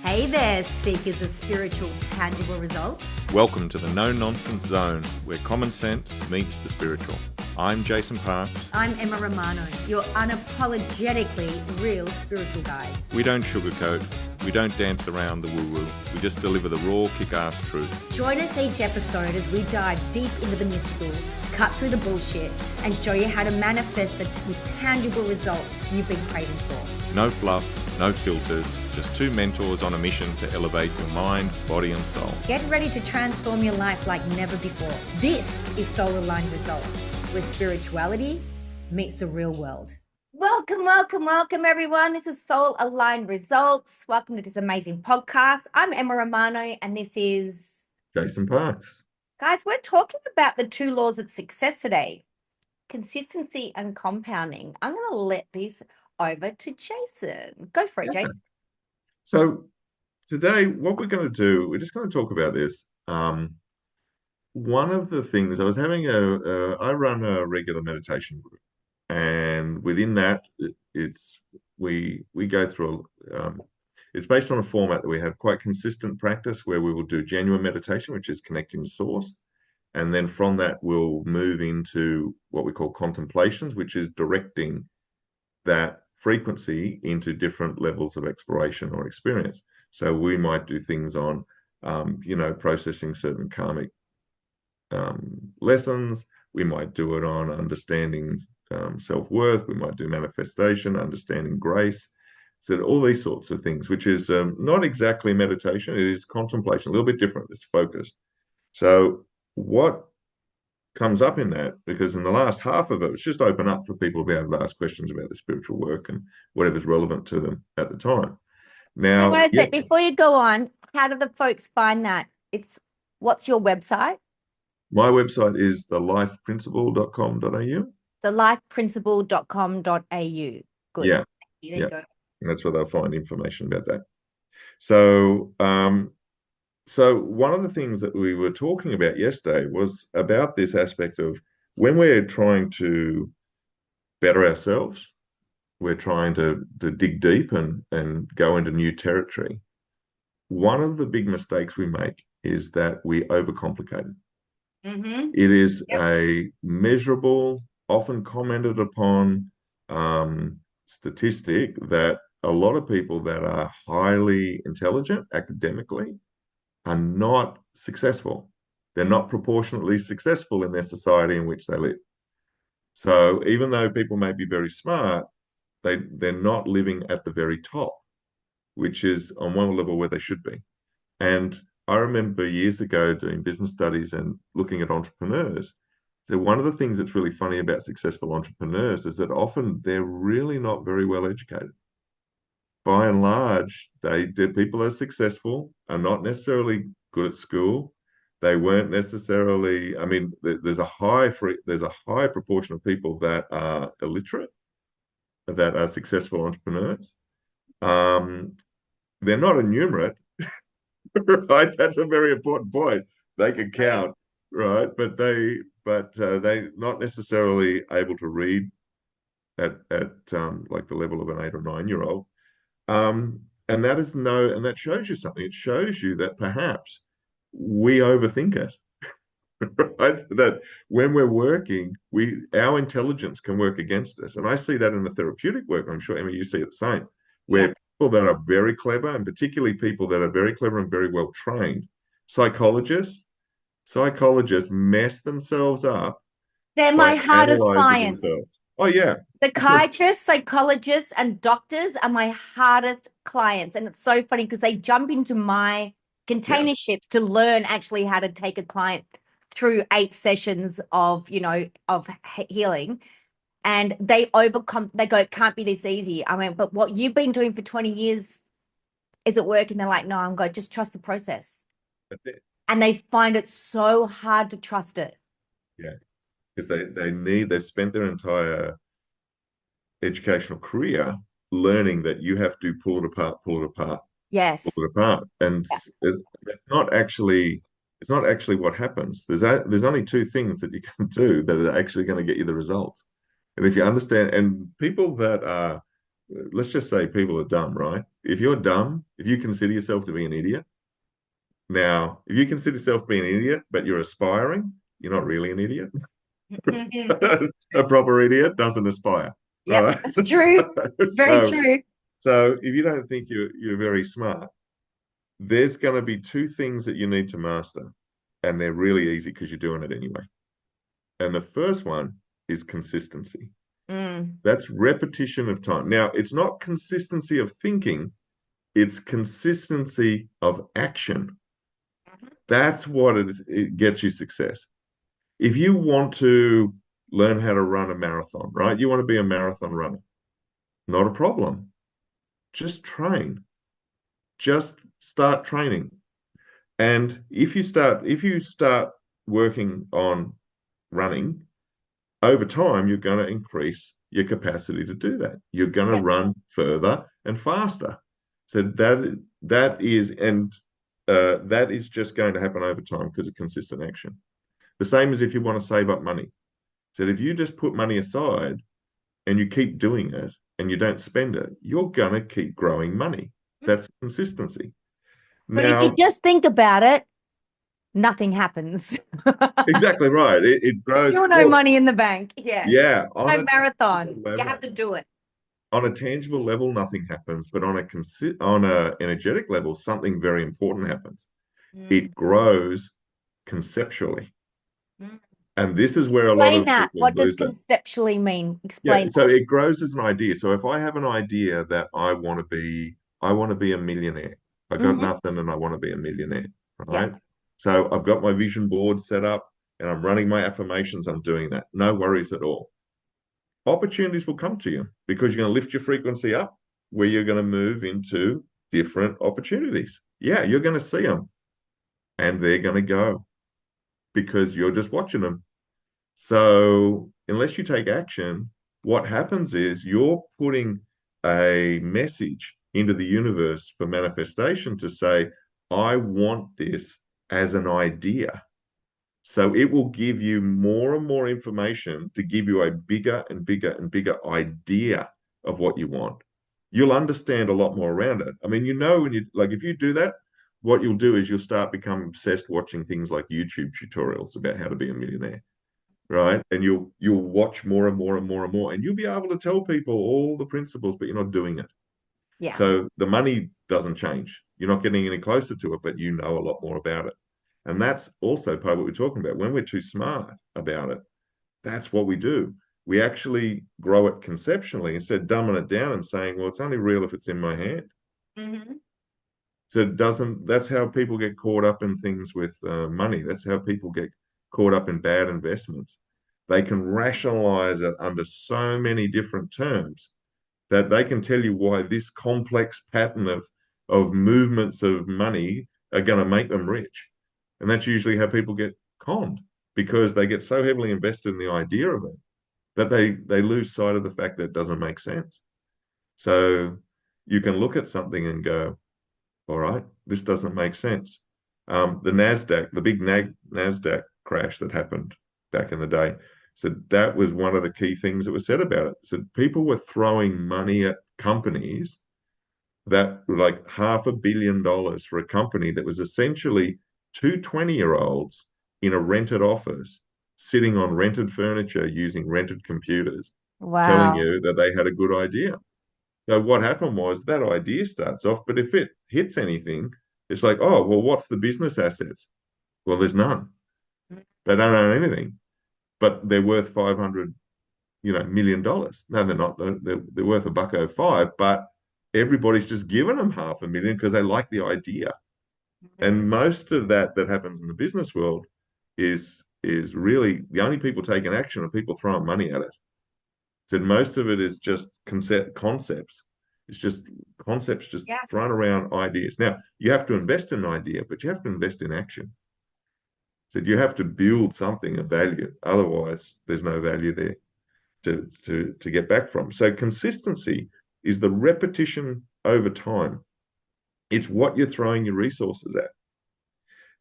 Hey there, seekers of spiritual, tangible results. Welcome to the no-nonsense zone, where common sense meets the spiritual. I'm Jason Parks. I'm Emma Romano, your unapologetically real spiritual guides. We don't sugarcoat, we don't dance around the woo-woo, we just deliver the raw, kick-ass truth. Join us each episode as we dive deep into the mystical, cut through the bullshit, and show you how to manifest the tangible results you've been craving for. No fluff, no filters, just two mentors on a mission to elevate your mind, body and soul. Get ready to transform your life like never before. This is Soul Aligned Results, where spirituality meets the real world. Welcome, welcome, welcome, everyone. This is Soul Aligned Results. Welcome to this amazing podcast. I'm Emma Romano, and this is Jason Parks. Guys, we're talking about the two laws of success today, consistency and compounding. I'm going to let these over to Jason. Go for it, Jason. So today, what we're going to do, we're just going to talk about this. One of the things, I run a regular meditation group, and within that, we go through. It's based on a format that we have quite consistent practice, where we will do genuine meditation, which is connecting to source, and then from that we'll move into what we call contemplations, which is directing that frequency into different levels of exploration or experience. So we might do things on, processing certain karmic lessons. We might do it on understanding self-worth. We might do manifestation, understanding grace. So all these sorts of things, which is not exactly meditation. It is contemplation, a little bit different. It's focused. So what comes up in that, because in the last half of it's just open up for people to be able to ask questions about the spiritual work and whatever's relevant to them at the time. Now, I want to say, before you go on, how do the folks find that? What's your website? My website is thelifeprinciple.com.au. thelifeprinciple.com.au. Good. Yeah. There you go. And that's where they'll find information about that. So, so one of the things that we were talking about yesterday was about this aspect of when we're trying to better ourselves, we're trying to dig deep and go into new territory. One of the big mistakes we make is that we overcomplicate it. Mm-hmm. It is a measurable, often commented upon statistic that a lot of people that are highly intelligent academically are not successful. They're not proportionately successful in their society in which they live. So even though people may be very smart, they're not living at the very top, which is on one level where they should be. And I remember years ago doing business studies and looking at entrepreneurs. So one of the things that's really funny about successful entrepreneurs is that often they're really not very well educated. By and large, people are successful are not necessarily good at school. They weren't necessarily. I mean, there's a high proportion of people that are illiterate, that are successful entrepreneurs. They're not enumerate, right? That's a very important point. They can count, right? But they're not necessarily able to read at like the level of an 8 or 9-year-old. And that shows you something. It shows you that perhaps we overthink it, right? That when we're working, our intelligence can work against us. And I see that in the therapeutic work. I'm sure, Emma, you see it the same, where people that are very clever, and particularly people that are very clever and very well trained, psychologists mess themselves up. They're my hardest clients. Themselves. Oh, yeah. Psychiatrists, psychologists, and doctors are my hardest clients. And it's so funny because they jump into my container ships to learn actually how to take a client through 8 sessions of healing. And they go, it can't be this easy. I mean, but what you've been doing for 20 years, is it working? They're like, no, I'm going, just trust the process. That's it. And they find it so hard to trust it. Yeah. Because they've spent their entire educational career learning that you have to pull it apart. Yes. Pull it apart. And it's not actually what happens. There's only 2 things that you can do that are actually going to get you the results. And if you understand, and people that are let's just say people are dumb, right? If you're dumb, if you consider yourself to be an idiot, now, if you consider yourself to be an idiot, but you're aspiring, you're not really an idiot. A proper idiot doesn't aspire, Yep, right? that's true. Very So, true. so if you don't think you're very smart, there's going to be two things that you need to master, and they're really easy because you're doing it anyway. And the first one is consistency. Mm. That's repetition of time. Now, it's not consistency of thinking, it's consistency of action. That's what it gets you success. If you want to learn how to run a marathon, right? You want to be a marathon runner, not a problem. Just train. Just start training. And if you start working on running, over time, you're going to increase your capacity to do that. You're going to Yep. run further and faster. So that is just going to happen over time because of consistent action. The same as if you want to save up money. So if you just put money aside and you keep doing it and you don't spend it, you're going to keep growing money. That's consistency. But if you Now, just think about it, nothing happens. exactly right. It grows. Still no Well, money in the bank. Yeah. yeah, on No a marathon. You level. have to do it. On a tangible level, nothing happens, but on a energetic level, something very important happens. Mm. It grows conceptually, Mm. and this is where a lot Explain of that. people What does lose that. conceptually mean? Yeah, Explain so it grows as an idea. So if I have an idea that I want to be a millionaire. I that. got Hmm. nothing, and I want to be a millionaire, Yeah. right? So I've got my vision board set up, and I'm running my affirmations. I'm doing that. No worries at all. Opportunities will come to you because you're going to lift your frequency up where you're going to move into different opportunities. Yeah, you're going to see them and they're going to go because you're just watching them. So, unless you take action, what happens is you're putting a message into the universe for manifestation to say, I want this as an idea. So it will give you more and more information to give you a bigger and bigger and bigger idea of what you want. You'll understand a lot more around it. I mean, when you like, if you do that, what you'll do is you'll start becoming obsessed watching things like YouTube tutorials about how to be a millionaire, right? And you'll watch more and more and more and more, and you'll be able to tell people all the principles, but you're not doing it. Yeah. So the money doesn't change. You're not getting any closer to it, but you know a lot more about it. And that's also part of what we're talking about. When we're too smart about it, that's what we do. We actually grow it conceptually instead of dumbing it down and saying, well, it's only real if it's in my hand. Hmm. So it doesn't, that's how people get caught up in things with money. That's how people get caught up in bad investments. They can rationalize it under so many different terms that they can tell you why this complex pattern of movements of money are going to make them rich. And that's usually how people get conned because they get so heavily invested in the idea of it that they lose sight of the fact that it doesn't make sense. So you can look at something and go, all right, this doesn't make sense. The big NASDAQ crash that happened back in the day, so that was one of the key things that was said about it. So people were throwing money at companies that were like $500 million for a company that was essentially two 20-year-olds in a rented office, sitting on rented furniture using rented computers, telling Wow. you that they had a good idea. So what happened was that idea starts off, but if it hits anything, it's like, oh, well, what's the business assets? Well, there's none. They don't own anything, but they're worth 500, million dollars. No, they're not. They're worth a buck oh five, but everybody's just given them 500,000 because they like the idea. Mhm. And most of that happens in the business world is really the only people taking action are people throwing money at it. So most of it is just concepts. It's just concepts just Yeah. thrown around ideas. Now, you have to invest in an idea, but you have to invest in action. So you have to build something of value. Otherwise, there's no value there to get back from. So consistency is the repetition over time. It's what you're throwing your resources at.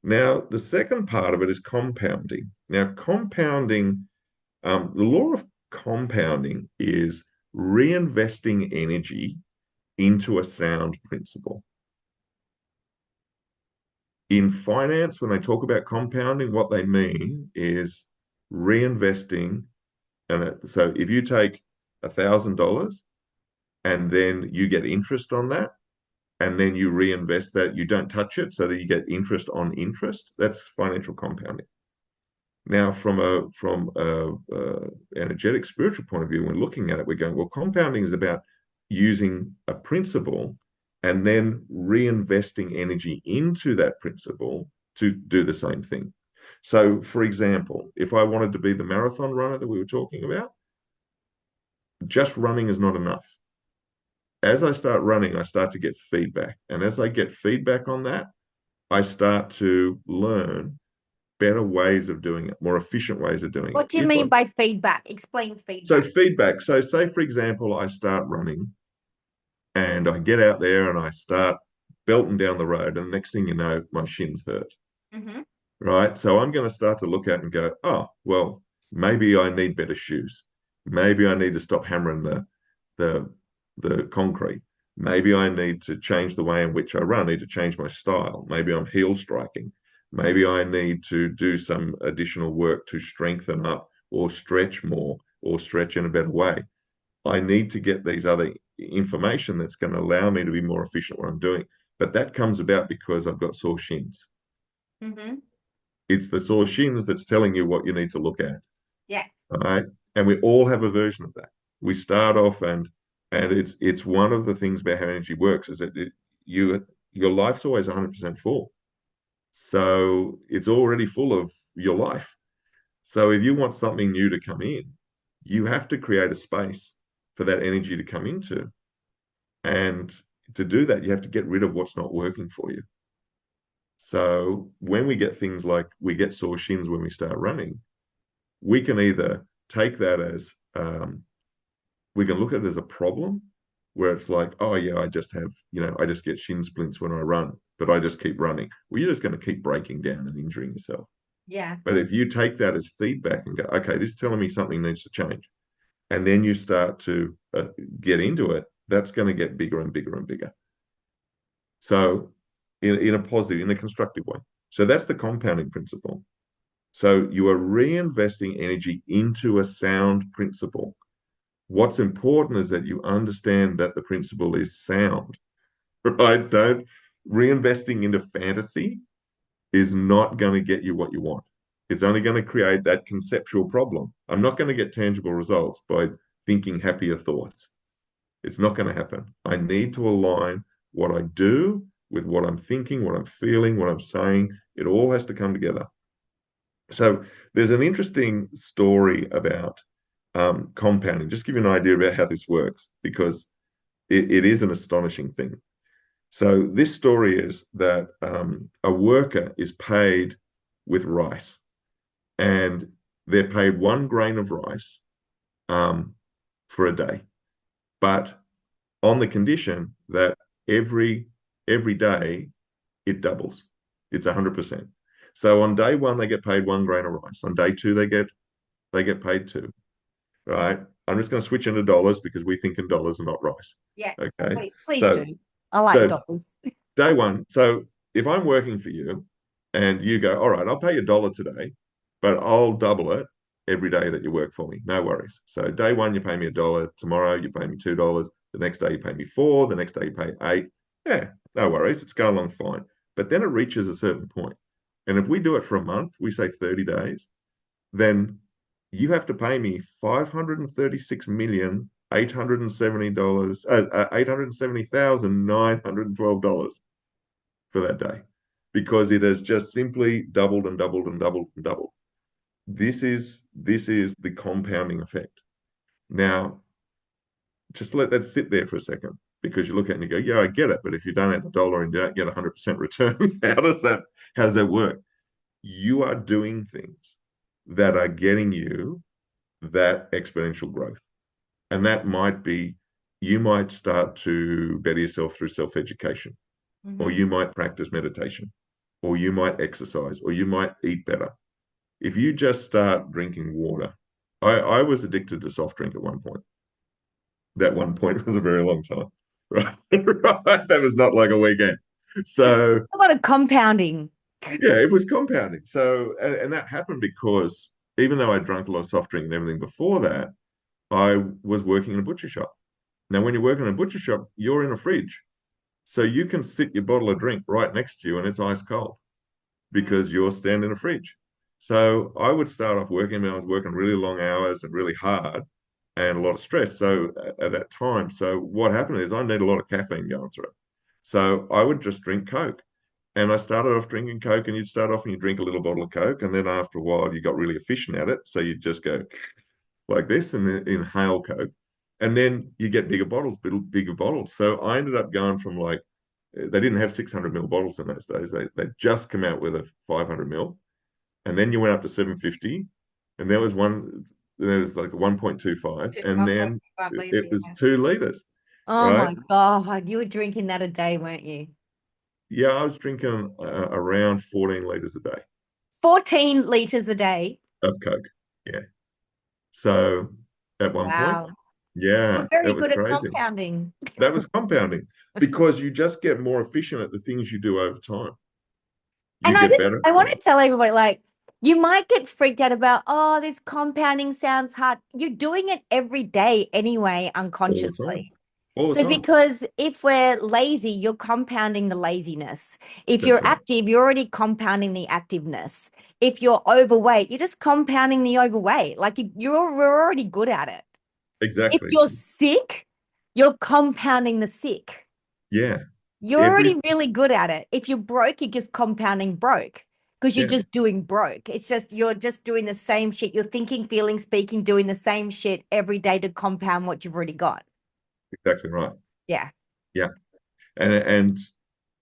Now, the second part of it is compounding. Now, compounding, the law of compounding is reinvesting energy into a sound principle. In finance, when they talk about compounding, what they mean is reinvesting. So if you take $1,000 and then you get interest on that, and then you reinvest that, you don't touch it, so that you get interest on interest. That's financial compounding. Now, from a energetic spiritual point of view, when looking at it, we're going, well, compounding is about using a principle and then reinvesting energy into that principle to do the same thing. So, for example, if I wanted to be the marathon runner that we were talking about, just running is not enough. As I start running, I start to get feedback. And as I get feedback on that, I start to learn better ways of doing it, more efficient ways of doing it. What do you mean by feedback? Explain So feedback. feedback. So say, for example, I start running and I get out there and I start belting down the road, and the next thing you know, my shins hurt. Mm-hmm. Right. So I'm going to start to look at and go, oh, well, maybe I need better shoes. Maybe I need to stop hammering the the concrete. Maybe I need to change the way in which I run. I need to change my style. Maybe I'm heel striking. Maybe I need to do some additional work to strengthen up or stretch more or stretch in a better way. I need to get these other information that's going to allow me to be more efficient what I'm doing. But that comes about because I've got sore shins. Mm-hmm. It's the sore shins that's telling you what you need to look at. Yeah. All right. And we all have a version of that. We start off and it's one of the things about how energy works is that your life's always 100% full. So it's already full of your life. So if you want something new to come in, you have to create a space for that energy to come into. And to do that, you have to get rid of what's not working for you. So when we get things like we get sore shins when we start running, we can either take that as we can look at it as a problem where it's like, oh yeah, I just get shin splints when I run, but I just keep running. Well, you're just going to keep breaking down and injuring yourself. Yeah. But if you take that as feedback and go, okay, this is telling me something needs to change, and then you start to get into it, that's going to get bigger and bigger and bigger. So in a positive, in a constructive way. So that's the compounding principle. So you are reinvesting energy into a sound principle. What's important is that you understand that the principle is sound, right? Don't reinvesting into fantasy is not going to get you what you want. It's only going to create that conceptual problem. I'm not going to get tangible results by thinking happier thoughts. It's not going to happen. I need to align what I do with what I'm thinking, what I'm feeling, what I'm saying. It all has to come together. So there's an interesting story about compounding. Just give you an idea about how this works, because it is an astonishing thing. So this story is that a worker is paid with rice, and they're paid 1 grain of rice for a day, but on the condition that every day it doubles. It's 100%. So on day one they get paid 1 grain of rice. On day two they get paid two. Right? I'm just going to switch into dollars because we think in dollars and not rice. Yes. Okay. Please So do. I like so dollars. day one. So if I'm working for you and you go, all right, I'll pay you $1 today, but I'll double it every day that you work for me. No worries. So day one, you pay me $1. Tomorrow, you pay me $2. The next day, you pay me 4. The next day, you pay 8. Yeah, no worries. It's going along fine. But then it reaches a certain point. And if we do it for a month, we say 30 days, then you have to pay me $536,870, $870,912 for that day, because it has just simply doubled and doubled and doubled and doubled. This is the compounding effect. Now, just let that sit there for a second, because you look at it and you go, yeah, I get it, but if you don't have the dollar and you don't get 100% return, how does that work? You are doing things that are getting you that exponential growth. And that might be, you might start to better yourself through self-education, or Mm-hmm. you might practice meditation, or you might exercise, or you might eat better. If you just start drinking water, I was addicted to soft drink at one point. That one point was a very long time. Right. Right. That was not like a weekend. It's So a lot of compounding. yeah, it was compounding. So and that happened because even though I drank a lot of soft drink and everything before that, I was working in a butcher shop. Now, when you work in a butcher shop, you're in a fridge. So you can sit your bottle of drink right next to you and it's ice cold Mm. because you're standing in a fridge. So I would start off working, I was working really long hours and really hard and a lot of stress. So at that time, so what happened is I need a lot of caffeine going through. So I would just drink Coke. And I started off drinking Coke, and you'd start off and you drink a little bottle of Coke, and then after a while you got really efficient at it. So you'd just go like this and then inhale Coke. And then you get bigger bottles, bigger bottles. So I ended up going from like they didn't have 600 ml bottles in those days. They just come out with a 500 ml, and then you went up to 750, and there was one. There was like 1.25, and then 1.5 it liters, was yeah. 2 liters, Oh right? my God. You were drinking that a day, weren't you? Yeah, I was drinking around 14 liters a day 14 liters a day. of Coke. Yeah. So at one point, Wow. You're yeah, it very was good at crazy. compounding. That was compounding because you just get more efficient at the things you do over time. You And get better I at want to them tell everybody, like, you might get freaked out about, oh, this compounding sounds hard. You're doing it every day anyway, all the time. unconsciously. All the So, time. because if we're lazy, you're compounding the laziness. If That's you're right. active, you're already compounding the activeness. If you're overweight, you're just compounding the overweight. Like we're already good at it. If Exactly. you're sick, you're compounding the sick. Yeah. You're Every already really good at it. If you're broke, you're just compounding broke because you're yeah, just doing broke. It's just you're just doing the same shit. You're thinking, feeling, speaking, doing the same shit every day to compound what you've already got. exactly right. Yeah. Yeah. And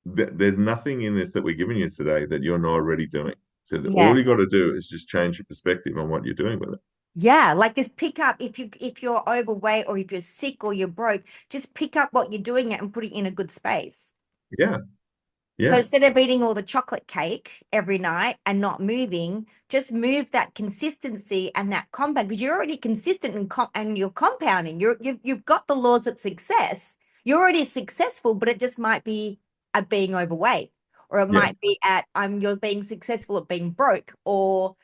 there's nothing in this that we're giving you today that you're not already doing. So all Yeah. you got to do is just change your perspective on what you're doing with it. Yeah. Like just pick up if you're overweight or if you're sick or you're broke, just pick up what you're doing it and put it in a good space. Yeah. So Yeah. instead of eating all the chocolate cake every night and not moving, just move that consistency and that compound because you're already consistent and you're compounding. You've got the laws of success. You're already successful, but it just might be at being overweight, or it Yeah. might be at you're being successful at being broke or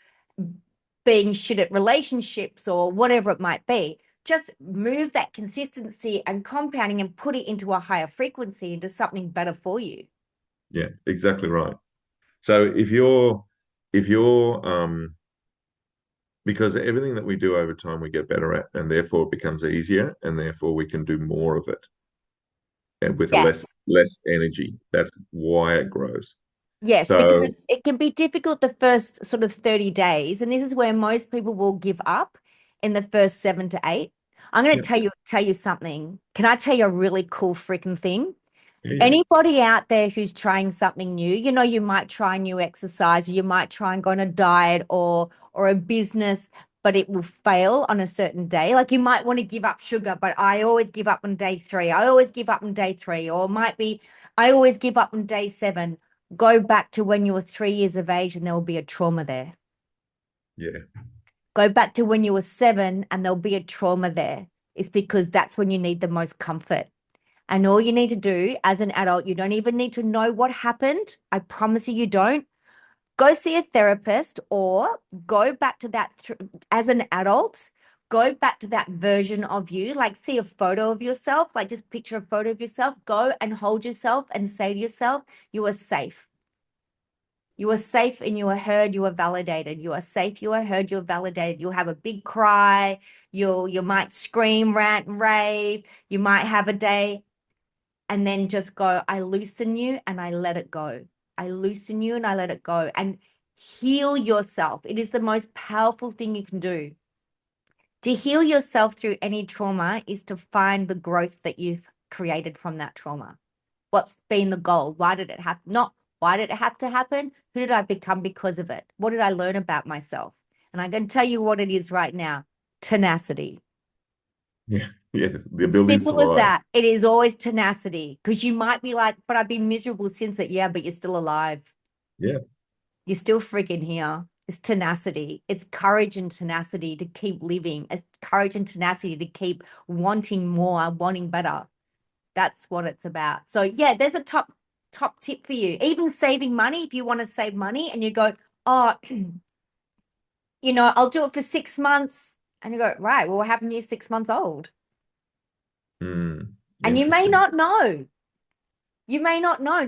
being shit at relationships or whatever it might be. Just move that consistency and compounding and put it into a higher frequency, into something better for you. Yeah. Exactly right. So if you're because everything that we do over time we get better at, and therefore it becomes easier, and therefore we can do more of it and with a less Yes. less energy. That's why it grows. Yes, because So it can be difficult the first sort of 30 days. And this is where most people will give up in the first 7 to 8. I'm going yeah, to tell you something. Can I tell you a really cool freaking thing? yeah, yeah, Anybody out there who's trying something new, you might try new exercise, or you might try and go on a diet or a business, but it will fail on a certain day. Like you might want to give up sugar, but I always give up on day 3. I always give up on day 3, or it might be I always give up on day 7. Go back to when you were 3 years of age and there will be a trauma there. yeah, Go back to when you were 7 and there'll be a trauma there. It's because that's when you need the most comfort. And all you need to do as an adult, you don't even need to know what happened. I promise you, you don't. Go see a therapist or go back to that as an adult. Go back to that version of you, like see a photo of yourself, like just picture a photo of yourself. Go and hold yourself and say to yourself, you are safe. You are safe and you are heard, you are validated. You are safe, you are heard, you are validated. You'll have a big cry. You might scream, rant, and rave. You might have a day and then just go, I loosen you and I let it go. I loosen you and I let it go and heal yourself. It is the most powerful thing you can do. To heal yourself through any trauma is to find the growth that you've created from that trauma. What's been the goal? Why did it happen? Not why did it have to happen? Who did I become because of it? What did I learn about myself? And I can tell you what it is right now: tenacity. yeah, yeah. The ability to Simple as survive. that. It is always tenacity because you might be like, but I've been miserable since it. Yeah, but you're still alive. Yeah, You're still freaking here. It's tenacity. It's courage and tenacity to keep living. It's courage and tenacity to keep wanting more, wanting better. That's what it's about. So yeah, there's a top tip for you. Even saving money, if you want to save money and you go, oh, I'll do it for 6 months. And you go, right, well, what happened when you're 6 months old? Mm, And you may interesting. not know. You may not know.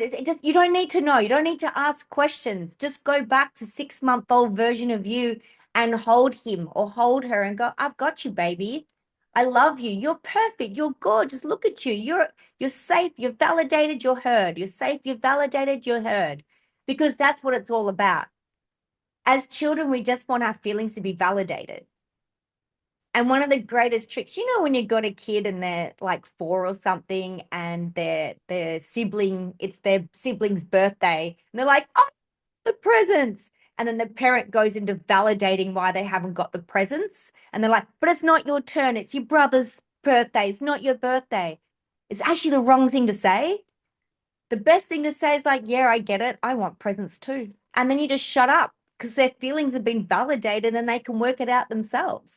You don't need to know. You don't need to ask questions. Just go back to 6 month old version of you and hold him or hold her and go, I've got you, baby. I love you. You're perfect. You're gorgeous. Look at you. You're safe. You're validated. You're heard. You're safe. You're validated. You're heard. Because that's what it's all about. As children, we just want our feelings to be validated. And one of the greatest tricks, when you got a kid and they're like 4 or something, and it's their sibling's birthday, and they're like, oh, the presents. And then the parent goes into validating why they haven't got the presents. And they're like, but it's not your turn. It's your brother's birthday. It's not your birthday. It's actually the wrong thing to say. The best thing to say is like, yeah, I get it. I want presents too. And then you just shut up because their feelings have been validated and they can work it out themselves.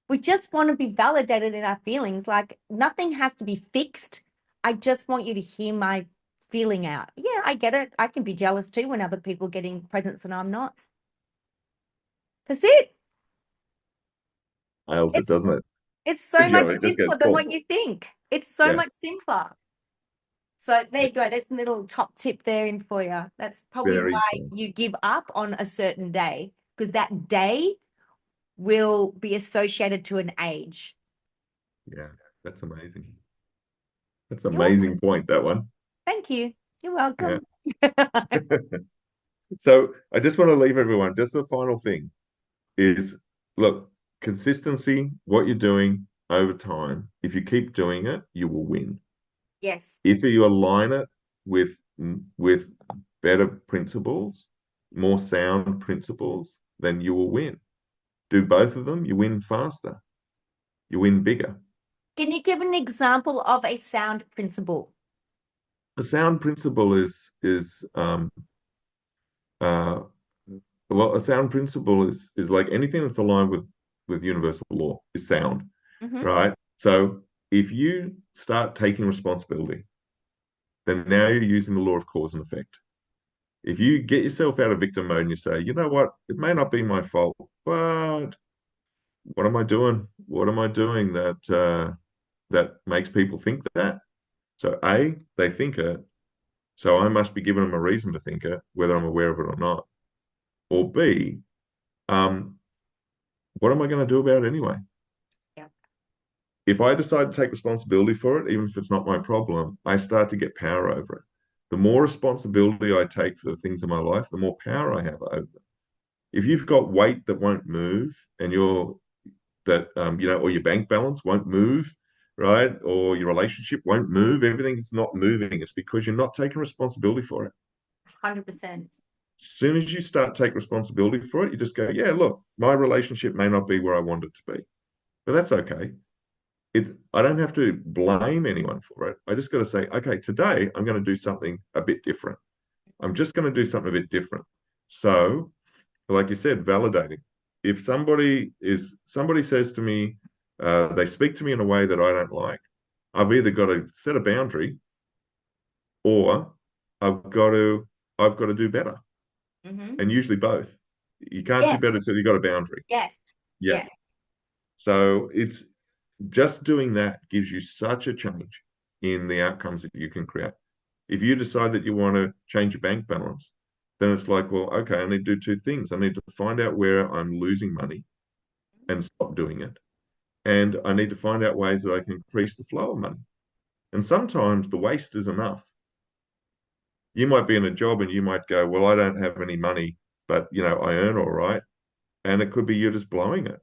We just want to be validated in our feelings. Like nothing has to be fixed. I just want you to hear my feeling out. Yeah, I get it. I can be jealous too when other people are getting presents and I'm not. That's it. Nails it, It's doesn't it? it's Good so much job. It just gets simpler than pulled. what you think. It's so Yeah, much simpler. So there you go. That's a little top tip there in for you. That's probably very why cool. you give up on a certain day because that day will be associated to an age. Yeah, that's amazing. That's You're welcome. amazing point, that one. Thank you. You're Yeah. welcome. So I just want to leave everyone, just the final thing is look, consistency, what you're doing over time, if you keep doing it, you will win. Yes, If you align it with better principles, more sound principles, then you will win. Do both of them, you win faster, you win bigger. can you give an example of a sound principle? A sound principle uh, well, a sound principle is like anything that's aligned with universal law is sound, Hmm. right? So if you start taking responsibility, then now you're using the law of cause and effect. If you get yourself out of victim mode and you say, you know what, it may not be my fault, but what am I doing? What am I doing that makes people think that? So A, they think it, so I must be giving them a reason to think it, whether I'm aware of it or not. Or B, um, what am I going to do about it anyway? Yeah, If I decide to take responsibility for it, even if it's not my problem, I start to get power over it. The more responsibility I take for the things in my life, the more power I have over them. If you've got weight that won't move and or your bank balance won't move, right? Or your relationship won't move, everything's not moving. It's because you're not taking responsibility for it. 100%. As soon as you start to take responsibility for it, you just go, yeah, look, my relationship may not be where I want it to be, but that's okay. I don't have to blame anyone for it. I just got to say, okay, today I'm going to do something a bit different. I'm just going to do something a bit different. So, like you said, validating. If somebody says to me, they speak to me in a way that I don't like, I've either got to set a boundary or I've got to I've got to do better. Hmm. And usually both. You can't do Yes, better until you've got a boundary. yes, Yeah. yes. So it's just doing that gives you such a change in the outcomes that you can create. If you decide that you want to change your bank balance, then it's like, well, okay, I need to do two things. I need to find out where I'm losing money and stop doing it. And I need to find out ways that I can increase the flow of money. And sometimes the waste is enough. You might be in a job and you might go, well, I don't have any money, but I earn all right. And it could be you're just blowing it.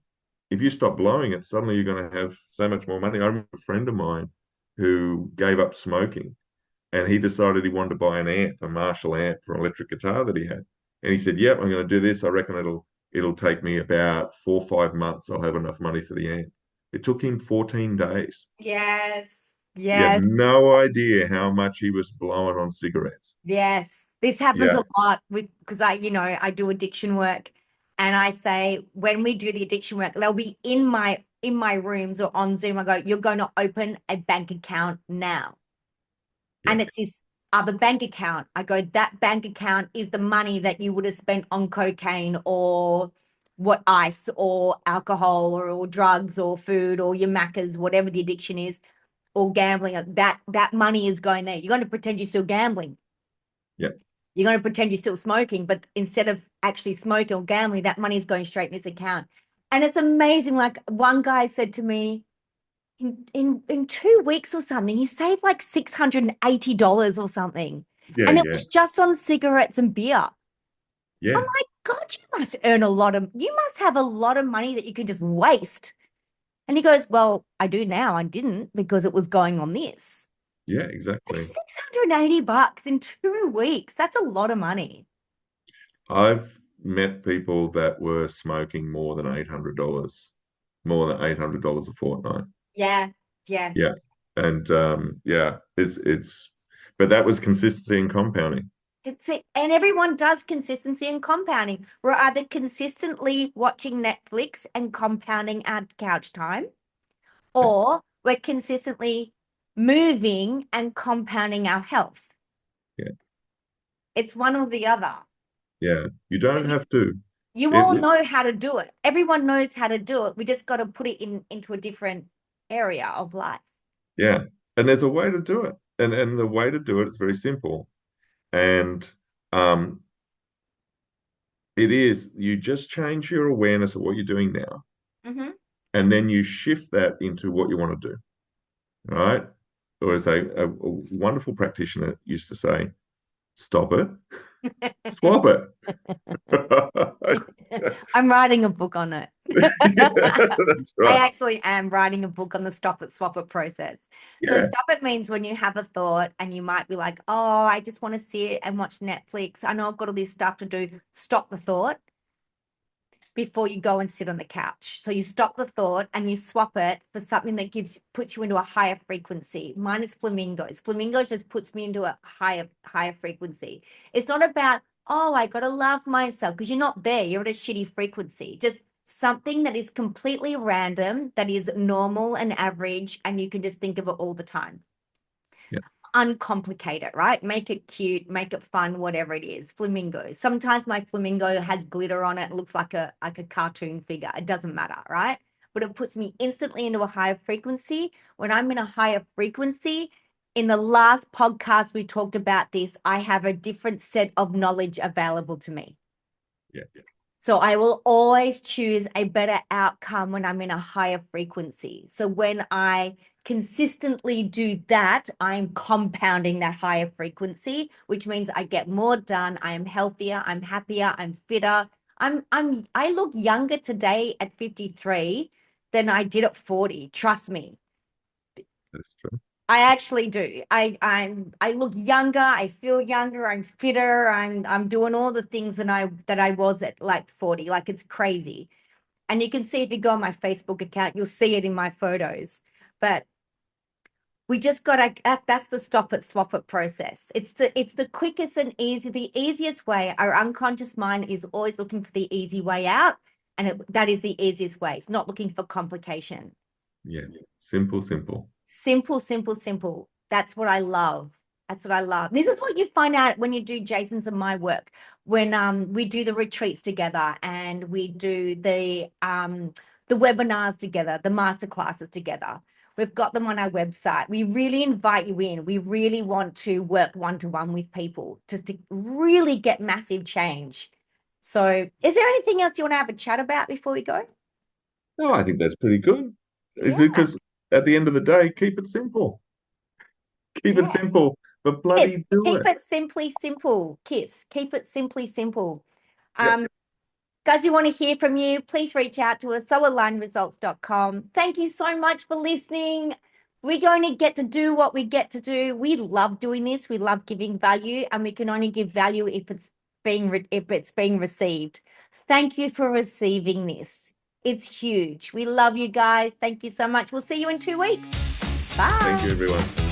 If you stop blowing it, suddenly you're going to have so much more money. I remember a friend of mine who gave up smoking and he decided he wanted to buy an amp, a Marshall amp for an electric guitar that he had. And he said, yep, I'm going to do this. I reckon it'll take me about 4 or 5 months. I'll have enough money for the amp. It took him 14 days. Yes, You have yes, no idea how much he was blowing on cigarettes. yes. This happens Yeah. a lot with because I do addiction work And I say, when we do the addiction work, they'll be in my rooms or on Zoom. I go, you're going to open a bank account now. Yeah. And it's this other bank account. I go, that bank account is the money that you would have spent on cocaine or what ice or alcohol or drugs or food or your Maccas, whatever the addiction is, or gambling. That money is going there. You're going to pretend you're still gambling. Yeah. You're going to pretend you're still smoking, but instead of actually smoking or gambling, that money is going straight in this account. And it's amazing. Like one guy said to me, in 2 weeks or something, he saved like $680 or something. Yeah. And it Yeah. was just on cigarettes and beer. Yeah. I'm like, God, you must you must have a lot of money that you could just waste. And he goes, well, I do now. I didn't because it was going on this. Yeah. Like Exactly. $680 in 2 weeks. That's a lot of money. I've met people that were smoking more than $800 a fortnight. Yeah. Yeah. Yeah. And yeah, but that was consistency and compounding. It's it. And everyone does consistency and compounding. We're either consistently watching Netflix and compounding our couch time, Yeah. or we're consistently moving and compounding our health. Yeah. It's one or the other. Yeah. You don't But have to. you It, all know how to do it. Everyone knows how to do it. We just got to put it into a different area of life. yeah. And there's a way to do it. And the way to do it is very simple. And um, it is, you just change your awareness of what you're doing now, Mm-hmm. and then you shift that into what you want to do. Right? Or as a wonderful practitioner used to say, stop it, swap it. I'm writing a book on it. That's I right. actually am writing a book on the stop it, swap it process. So Yeah. stop it means when you have a thought and you might be like, oh, I just want to sit and watch Netflix. I know I've got all this stuff to do. Stop the thought before you go and sit on the couch. So you stop the thought and you swap it for something that puts you into a higher frequency. Mine is flamingos. Flamingos just puts me into a higher frequency. It's not about, oh, I got to love myself, because you're not there. You're at a shitty frequency. Just something that is completely random, that is normal and average, and you can just think of it all the time. Yeah. Uncomplicate it, right? Make it cute, make it fun, whatever it is. Flamingos. Sometimes my flamingo has glitter on it. It looks like a cartoon figure. It doesn't matter, right? But it puts me instantly into a higher frequency. When I'm in a higher frequency, in the last podcast we talked about this, I have a different set of knowledge available to me. Yeah. So I will always choose a better outcome when I'm in a higher frequency. So when I consistently do that, I'm compounding that higher frequency, which means I get more done. I am healthier, I'm happier, I'm fitter. I look younger today at 53 than I did at 40. Trust me. That's true. I actually do. I look younger, I feel younger, I'm fitter, I'm doing all the things that I was at like 40. Like, it's crazy. And you can see, if you go on my Facebook account, you'll see it in my photos. But we just got to, that's the stop it, swap it process. It's the quickest and the easiest way. Our unconscious mind is always looking for the easy way out. And that is the easiest way. It's not looking for complication. Yeah. Simple, simple. Simple, simple, simple. That's what I love. That's what I love. This is what you find out when you do Jason's and my work. When we do the retreats together and we do the webinars together, the masterclasses together. We've got them on our website. We really invite you in. We really want to work one-to-one with people just to really get massive change. So is there anything else you want to have a chat about before we go? No, I think that's pretty good. Is it Yeah. because at the end of the day, keep it simple. Keep it Yeah. simple, but Yes, bloody do keep it. it simply simple. Kiss. Keep it simply simple. Yeah. Guys, we want to hear from you. Please reach out to us, solidlineresults.com. Thank you so much for listening. We're going to get to do what we get to do. We love doing this. We love giving value, and we can only give value if it's being received. Thank you for receiving this. It's huge. We love you guys. Thank you so much. We'll see you in 2 weeks. Bye. Thank you, everyone.